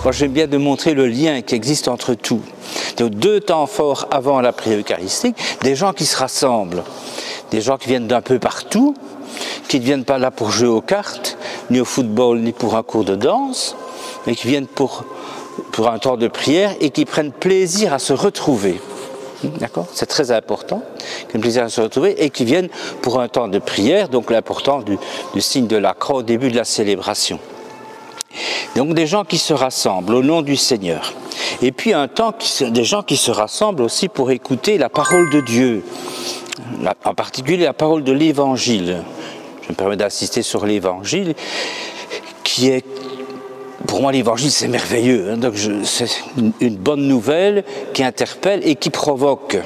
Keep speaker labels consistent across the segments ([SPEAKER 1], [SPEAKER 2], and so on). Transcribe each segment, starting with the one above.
[SPEAKER 1] moi j'aime bien de montrer le lien qui existe entre tout. Donc 2 temps forts avant la prière eucharistique, des gens qui se rassemblent, des gens qui viennent d'un peu partout, qui ne viennent pas là pour jouer aux cartes, ni au football, ni pour un cours de danse, mais qui viennent pour un temps de prière et qui prennent plaisir à se retrouver. D'accord ? C'est très important, qui prennent plaisir à se retrouver et qui viennent pour un temps de prière, donc l'important du signe de la croix au début de la célébration. Donc des gens qui se rassemblent au nom du Seigneur. Et puis des gens qui se rassemblent aussi pour écouter la parole de Dieu, en particulier la parole de l'Évangile. Je me permets d'insister sur l'Évangile, qui est, pour moi l'Évangile c'est merveilleux, hein, donc c'est une bonne nouvelle qui interpelle et qui provoque.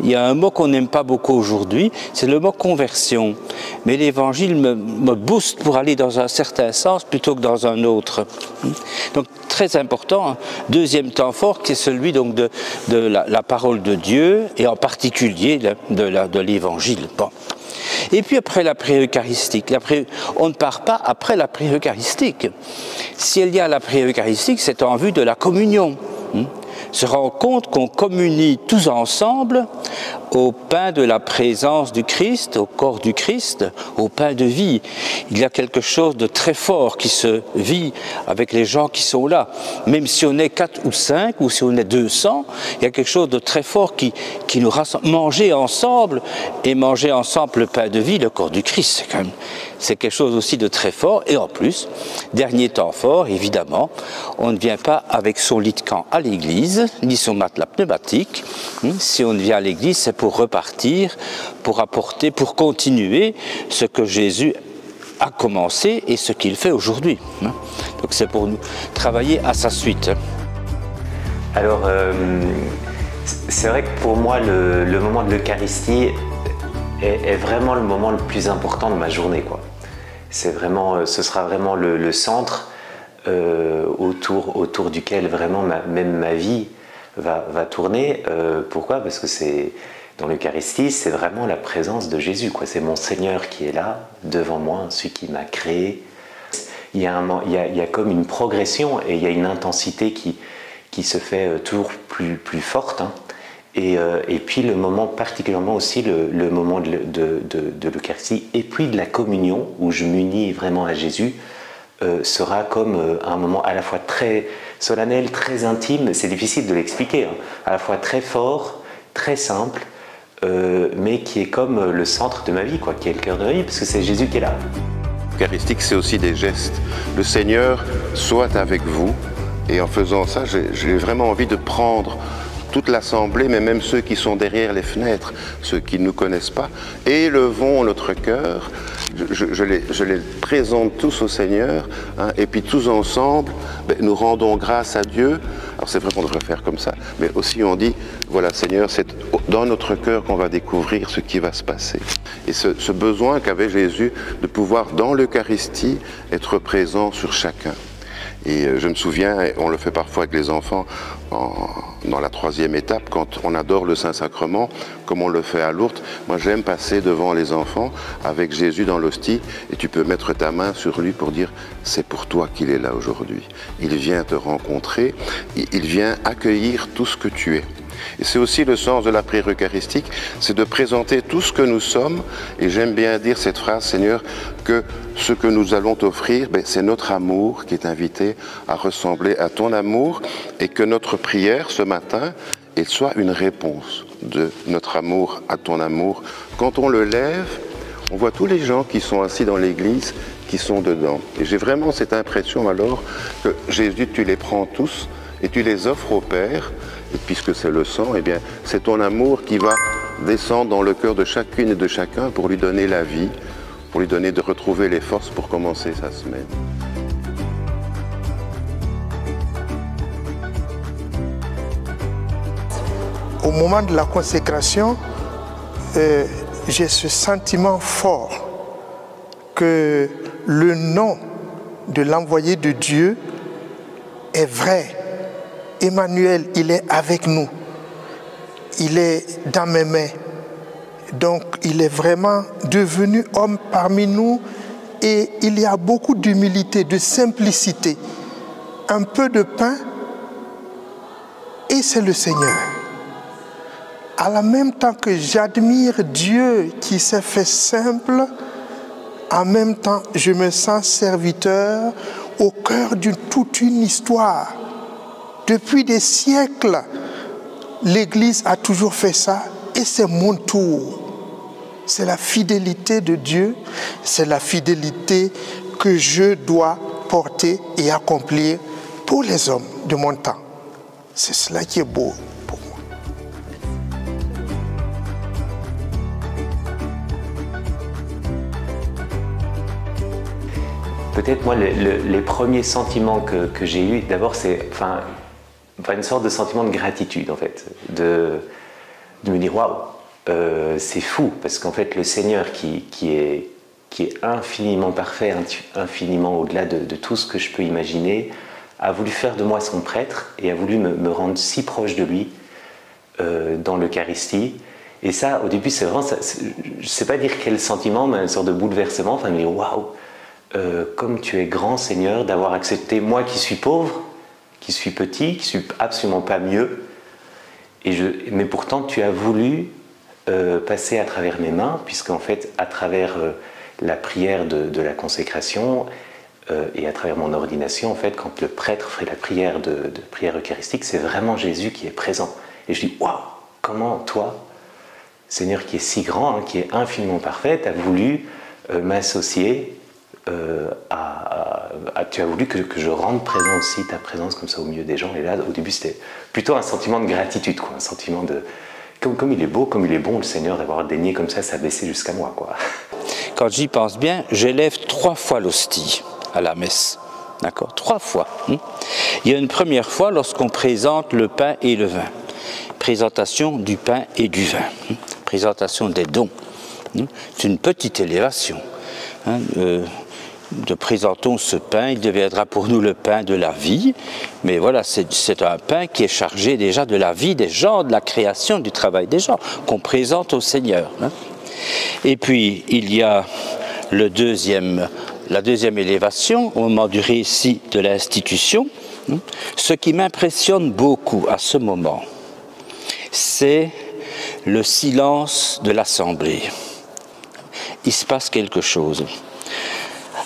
[SPEAKER 1] Il y a un mot qu'on n'aime pas beaucoup aujourd'hui, c'est le mot conversion. Mais l'Évangile me booste pour aller dans un certain sens plutôt que dans un autre. Donc très important, hein. 2e temps fort qui est celui donc de la parole de Dieu et en particulier de l'Évangile. Bon. Et puis après la prière eucharistique, on ne part pas après la prière eucharistique. Si il y a la prière eucharistique, c'est en vue de la communion. Se rend compte qu'on communie tous ensemble au pain de la présence du Christ, au corps du Christ, au pain de vie. Il y a quelque chose de très fort qui se vit avec les gens qui sont là. Même si on est 4 ou 5 ou si on est 200, il y a quelque chose de très fort qui nous rassemble. Manger ensemble et manger ensemble le pain de vie, le corps du Christ, c'est quelque chose aussi de très fort. Et en plus, dernier temps fort, évidemment, on ne vient pas avec son lit de camp à l'église, ni son matelas pneumatique. Si on vient à l'église, c'est pour repartir, pour apporter, pour continuer ce que Jésus a commencé et ce qu'il fait aujourd'hui. Donc c'est pour nous travailler à sa suite.
[SPEAKER 2] Alors, c'est vrai que pour moi, le moment de l'Eucharistie est vraiment le moment le plus important de ma journée, quoi. Ce sera vraiment le centre autour duquel vraiment même ma vie va tourner. Pourquoi ? Parce que dans l'Eucharistie, c'est vraiment la présence de Jésus, quoi. C'est mon Seigneur qui est là, devant moi, celui qui m'a créé. Il y a comme une progression et il y a une intensité qui se fait toujours plus forte, hein. Et puis le moment, particulièrement aussi le moment de l'Eucharistie et puis de la communion, où je m'unis vraiment à Jésus, sera comme un moment à la fois très solennel, très intime, c'est difficile de l'expliquer, hein, à la fois très fort, très simple, mais qui est comme le centre de ma vie, quoi, qui est le cœur de ma vie, parce que c'est Jésus qui est là.
[SPEAKER 3] L'Eucharistique, c'est aussi des gestes. Le Seigneur soit avec vous, et en faisant ça, j'ai vraiment envie de prendre toute l'assemblée, mais même ceux qui sont derrière les fenêtres, ceux qui ne nous connaissent pas, élevons notre cœur. Je les présente tous au Seigneur, hein, et puis tous ensemble, nous rendons grâce à Dieu. Alors c'est vrai qu'on devrait faire comme ça, mais aussi on dit, voilà Seigneur, c'est dans notre cœur qu'on va découvrir ce qui va se passer. Et ce besoin qu'avait Jésus de pouvoir, dans l'Eucharistie, être présent sur chacun. Et je me souviens, on le fait parfois avec les enfants, dans la 3e étape, quand on adore le Saint-Sacrement, comme on le fait à Lourdes. Moi, j'aime passer devant les enfants avec Jésus dans l'hostie, et tu peux mettre ta main sur lui pour dire « c'est pour toi qu'il est là aujourd'hui ». Il vient te rencontrer, il vient accueillir tout ce que tu es. Et c'est aussi le sens de la prière eucharistique, c'est de présenter tout ce que nous sommes. Et j'aime bien dire cette phrase, Seigneur, que ce que nous allons t'offrir, c'est notre amour qui est invité à ressembler à ton amour, et que notre prière ce matin, elle soit une réponse de notre amour à ton amour. Quand on le lève, on voit tous les gens qui sont assis dans l'église, qui sont dedans. Et j'ai vraiment cette impression alors que Jésus, tu les prends tous et tu les offres au Père. Et puisque c'est le sang, eh bien, c'est ton amour qui va descendre dans le cœur de chacune et de chacun pour lui donner la vie, pour lui donner de retrouver les forces pour commencer sa semaine.
[SPEAKER 4] Au moment de la consécration, j'ai ce sentiment fort que le nom de l'envoyé de Dieu est vrai. Emmanuel, il est avec nous, il est dans mes mains, donc il est vraiment devenu homme parmi nous, et il y a beaucoup d'humilité, de simplicité un peu de pain et c'est le Seigneur. À la même temps que j'admire Dieu qui s'est fait simple, en même temps je me sens serviteur au cœur de toute une histoire. Depuis des siècles, l'Église a toujours fait ça et c'est mon tour. C'est la fidélité de Dieu, c'est la fidélité que je dois porter et accomplir pour les hommes de mon temps. C'est cela qui est beau pour moi.
[SPEAKER 2] Peut-être moi, les premiers sentiments que j'ai eus, d'abord c'est une sorte de sentiment de gratitude en fait, de me dire waouh, c'est fou parce qu'en fait le Seigneur qui est infiniment parfait, infiniment au-delà de tout ce que je peux imaginer, a voulu faire de moi son prêtre et a voulu me rendre si proche de lui dans l'Eucharistie. Et ça, au début, c'est vraiment, je ne sais pas dire quel sentiment, mais une sorte de bouleversement, enfin de me dire waouh, comme tu es grand Seigneur d'avoir accepté moi qui suis pauvre, qui suis petit, qui suis absolument pas mieux, mais pourtant tu as voulu passer à travers mes mains, puisqu'en fait, à travers la prière de la consécration et à travers mon ordination, en fait, quand le prêtre fait la prière de prière eucharistique, c'est vraiment Jésus qui est présent. Et je dis, waouh, comment toi, Seigneur qui est si grand, qui est infiniment parfait, tu as voulu m'associer tu as voulu que je rende présent aussi ta présence comme ça au milieu des gens. Et là, au début, c'était plutôt un sentiment de gratitude, quoi, un sentiment de... Comme il est beau, comme il est bon, le Seigneur, d'avoir daigné comme ça s'abaisser jusqu'à moi, quoi.
[SPEAKER 1] Quand j'y pense bien, j'élève 3 fois l'hostie à la messe. D'accord, 3 fois. Il y a une première fois lorsqu'on présente le pain et le vin. Présentation du pain et du vin. Présentation des dons. C'est une petite élévation. Présentons ce pain, il deviendra pour nous le pain de la vie, mais voilà, c'est un pain qui est chargé déjà de la vie des gens, de la création, du travail des gens, qu'on présente au Seigneur. Et puis, il y a la deuxième élévation, au moment du récit de l'institution. Ce qui m'impressionne beaucoup à ce moment, c'est le silence de l'assemblée. Il se passe quelque chose.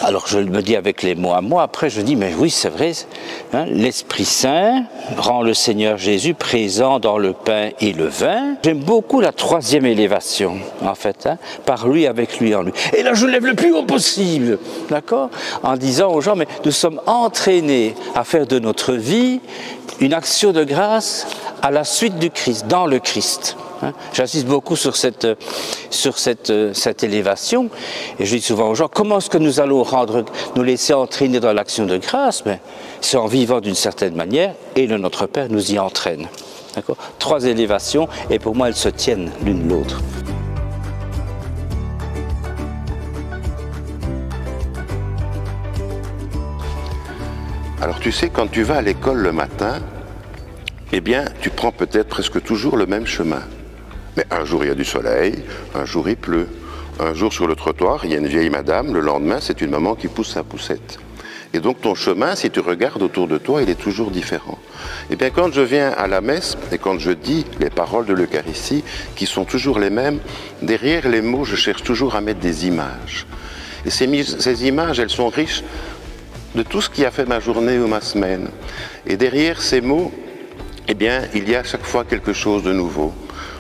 [SPEAKER 1] Alors je me dis avec les mots à moi, après je dis mais oui c'est vrai, l'Esprit Saint rend le Seigneur Jésus présent dans le pain et le vin. J'aime beaucoup la 3e élévation en fait, par lui, avec lui, en lui. Et là je lève le plus haut possible, d'accord, en disant aux gens mais nous sommes entraînés à faire de notre vie une action de grâce à la suite du Christ, dans le Christ. J'insiste beaucoup sur cette élévation et je dis souvent aux gens comment est-ce que nous allons nous laisser entraîner dans l'action de grâce? Mais c'est en vivant d'une certaine manière et le Notre Père nous y entraîne. 3 élévations et pour moi elles se tiennent l'une l'autre.
[SPEAKER 3] Alors tu sais, quand tu vas à l'école le matin, eh bien tu prends peut-être presque toujours le même chemin. Mais un jour, il y a du soleil, un jour, il pleut. Un jour, sur le trottoir, il y a une vieille madame, le lendemain, c'est une maman qui pousse sa poussette. Et donc, ton chemin, si tu regardes autour de toi, il est toujours différent. Et bien, quand je viens à la messe, et quand je dis les paroles de l'Eucharistie, qui sont toujours les mêmes, derrière les mots, je cherche toujours à mettre des images. Et ces images, elles sont riches de tout ce qui a fait ma journée ou ma semaine. Et derrière ces mots, eh bien, il y a à chaque fois quelque chose de nouveau.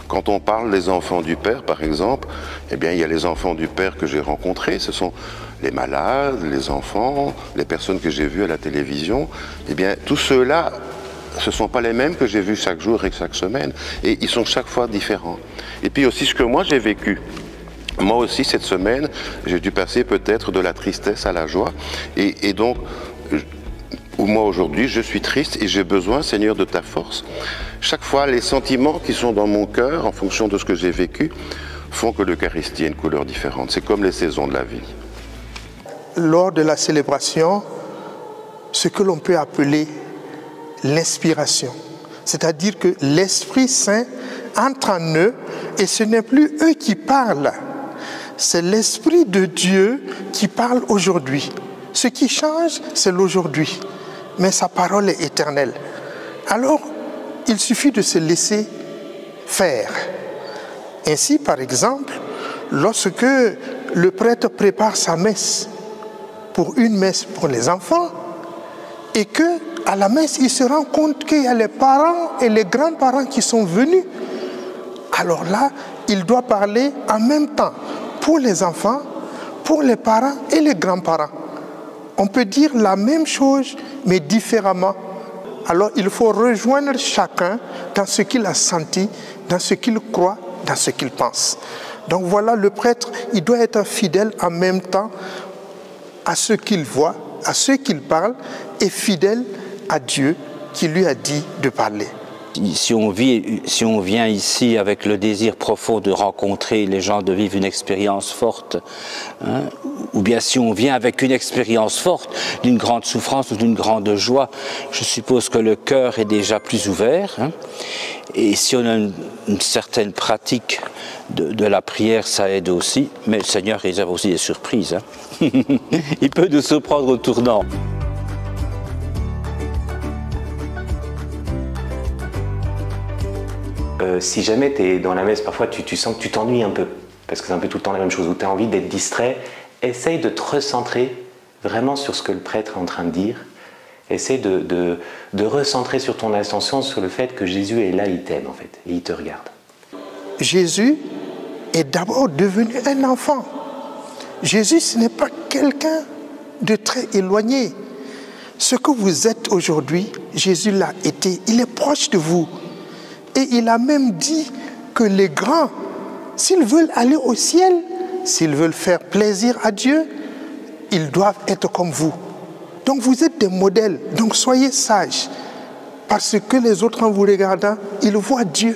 [SPEAKER 3] Quand on parle des enfants du Père, par exemple, eh bien, il y a les enfants du Père que j'ai rencontrés. Ce sont les malades, les enfants, les personnes que j'ai vues à la télévision. Eh bien, tous ceux-là, ce ne sont pas les mêmes que j'ai vus chaque jour et chaque semaine. Et ils sont chaque fois différents. Et puis aussi, ce que moi j'ai vécu. Moi aussi, cette semaine, j'ai dû passer peut-être de la tristesse à la joie. Et donc, moi aujourd'hui, je suis triste et j'ai besoin, Seigneur, de ta force. Chaque fois, les sentiments qui sont dans mon cœur, en fonction de ce que j'ai vécu, font que l'Eucharistie a une couleur différente. C'est comme les saisons de la vie.
[SPEAKER 4] Lors de la célébration, ce que l'on peut appeler l'inspiration, c'est-à-dire que l'Esprit Saint entre en eux et ce n'est plus eux qui parlent, c'est l'Esprit de Dieu qui parle aujourd'hui. Ce qui change, c'est l'aujourd'hui. mais sa parole est éternelle. Alors, il suffit de se laisser faire. Ainsi, par exemple, lorsque le prêtre prépare sa messe pour une messe pour les enfants, et qu'à la messe, il se rend compte qu'il y a les parents et les grands-parents qui sont venus. Alors là, il doit parler en même temps pour les enfants, pour les parents et les grands-parents. On peut dire la même chose, mais différemment. Alors il faut rejoindre chacun dans ce qu'il a senti, dans ce qu'il croit, dans ce qu'il pense. Donc voilà, le prêtre, il doit être fidèle en même temps à ce qu'il voit, à ce qu'il parle, et fidèle à Dieu qui lui a dit de parler.
[SPEAKER 1] Si on vient ici avec le désir profond de rencontrer les gens, de vivre une expérience forte, hein, ou bien si on vient avec une expérience forte d'une grande souffrance ou d'une grande joie, je suppose que le cœur est déjà plus ouvert. Hein, et si on a une certaine pratique de la prière, ça aide aussi. Mais le Seigneur réserve aussi des surprises. Hein. Il peut nous surprendre au tournant.
[SPEAKER 2] Si jamais tu es dans la messe, parfois tu sens que tu t'ennuies un peu, parce que c'est un peu tout le temps la même chose, où tu as envie d'être distrait, essaye de te recentrer vraiment sur ce que le prêtre est en train de dire. Essaye de recentrer sur ton attention sur le fait que Jésus est là, il t'aime en fait, et il te regarde.
[SPEAKER 4] Jésus est d'abord devenu un enfant. Jésus, ce n'est pas quelqu'un de très éloigné. Ce que vous êtes aujourd'hui, Jésus l'a été, il est proche de vous. Et il a même dit que les grands, s'ils veulent aller au ciel, s'ils veulent faire plaisir à Dieu, ils doivent être comme vous. Donc vous êtes des modèles, donc soyez sages. Parce que les autres, en vous regardant, ils voient Dieu.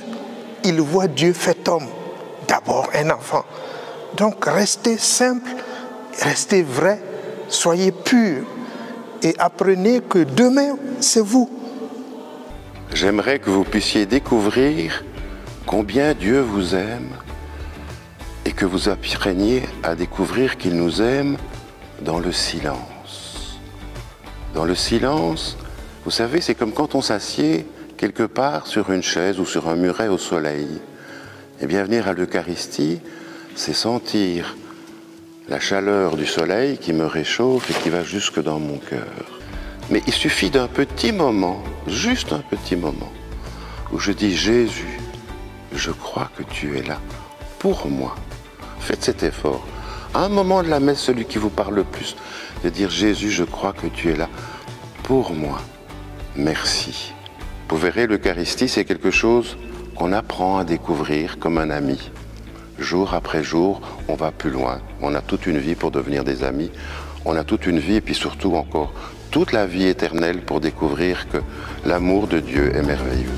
[SPEAKER 4] Ils voient Dieu fait homme, d'abord un enfant. Donc restez simple, restez vrai, soyez purs. Et apprenez que demain, c'est vous.
[SPEAKER 3] J'aimerais que vous puissiez découvrir combien Dieu vous aime et que vous appreniez à découvrir qu'il nous aime dans le silence. Dans le silence, vous savez, c'est comme quand on s'assied quelque part sur une chaise ou sur un muret au soleil. Et bien venir à l'Eucharistie, c'est sentir la chaleur du soleil qui me réchauffe et qui va jusque dans mon cœur. Mais il suffit d'un petit moment, juste un petit moment, où je dis « Jésus, je crois que tu es là pour moi ». Faites cet effort. À un moment de la messe, celui qui vous parle le plus, de dire « Jésus, je crois que tu es là pour moi. Merci ». Vous verrez, l'Eucharistie, c'est quelque chose qu'on apprend à découvrir comme un ami. Jour après jour, on va plus loin. On a toute une vie pour devenir des amis. On a toute une vie et puis surtout encore toute la vie éternelle pour découvrir que l'amour de Dieu est merveilleux.